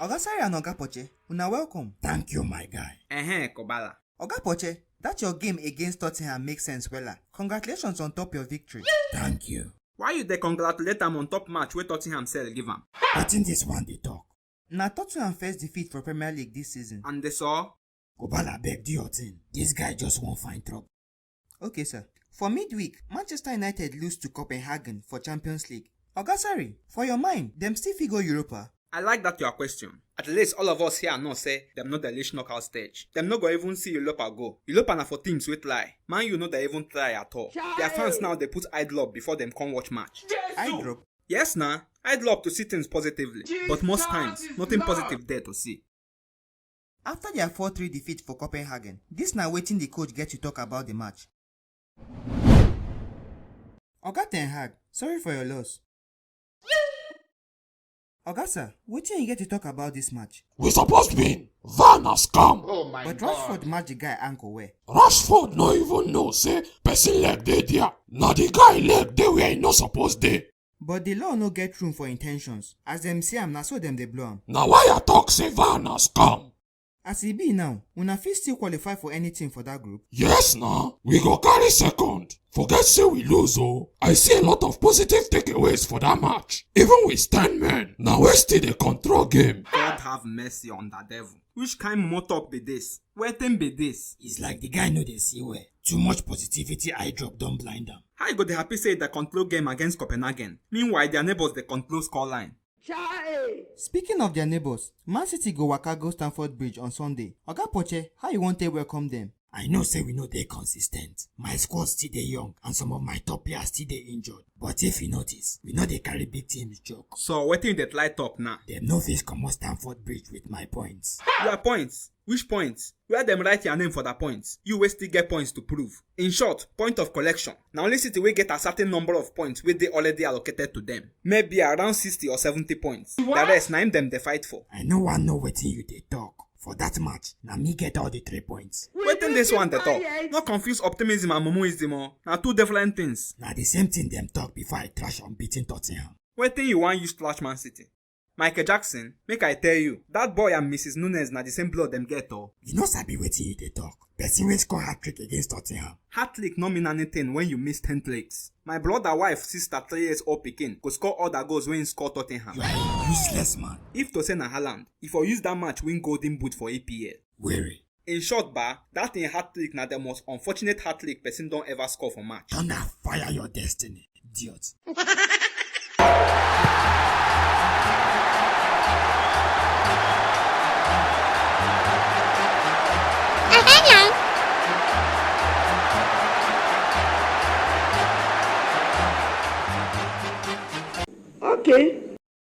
Oga Sari and Oga Poche, una welcome. Thank you, my guy. Kobala. Oga Poche, that your game against Tottenham makes sense wella. Congratulations on top your victory. Thank you. Why you dey congratulate am on top match wey Tottenham sell give am? But in this one they talk. Na Tottenham first defeat for Premier League this season. And they saw? Kobala beg do your thing. This guy just won't find trouble. Okay, sir. For midweek, Manchester United lose to Copenhagen for Champions League. Oga Sari, for your mind, them still fit go Europa? I like that your question. At least all of us here know say them no dey reach knockout stage. Them no go even see Europa go. Europa na for teams wey lie. Man, you know they even try at all. Their fans now they put idle up before them come watch match. I drop. Yes, nah. Idle up to see things positively. But most times, nothing positive there to see. After their 4-3 defeat for Copenhagen, this now waiting the coach get to talk about the match. Oga Ten Hag, sorry for your loss. Oga sir, wetin you get to talk about this match? We supposed win. Van has come. Oh my But God. Rashford match the guy ankle where? Rashford no even know say person leg dey there. Now the guy leg dey where he no supposed dey. But the law no get room for intentions. As them see am, na so them dey blow am. Now why I talk say Van has come? As e be now, una fit still qualify for anything for that group. Yes now, we go carry second. Forget say we lose oh. I see a lot of positive takeaways for that match. Even with 10 men, now we still the control game. God have mercy on the devil. Which kind more talk be this? Wetin be this? It's like the guy know they see where. Too much positivity eye drop don't blind them. How you go dey happy say the control game against Copenhagen? Meanwhile, their neighbors dey control scoreline. Speaking of their neighbors, Man City go waka go Stamford Bridge on Sunday. Oga Poche, how you want to welcome them? I know say we know they consistent. My squad still dey young and some of my top players still dey injured. But if you notice, we know they carry big teams joke. So wetin you dey try talk now? Them no face comot Stamford Bridge with my points. Your points? Which points? Where them write your name for the points? You will still get points to prove. In short, point of collection. Now only City will get a certain number of points which they already allocated to them. Maybe around 60 or 70 points. The rest, name them they fight for. I no one know wetin you dey talk. For that match, now me get all the 3 points. Waiting this one they talk. Not confuse optimism and momoism. Now two different things. Now the same thing them talk before I trash on beating Tottenham. Waiting you want use trash Man City. Michael Jackson, make I tell you, that boy and Mrs. Nunes na the same blood them get oh. You know sabi wetin you dey talk. Person wey score hat-trick against Tottenham. Hat-trick no mean anything when you miss 10 tricks. My brother, wife, sister, 3 years old pikin go score all the goals when he score Tottenham. You are a useless man. If to say na Haaland, if I use that match win golden boot for APL. Weary. In short that thing hat-trick na the most unfortunate hat-trick person don't ever score for match. Thunder fire your destiny, idiot.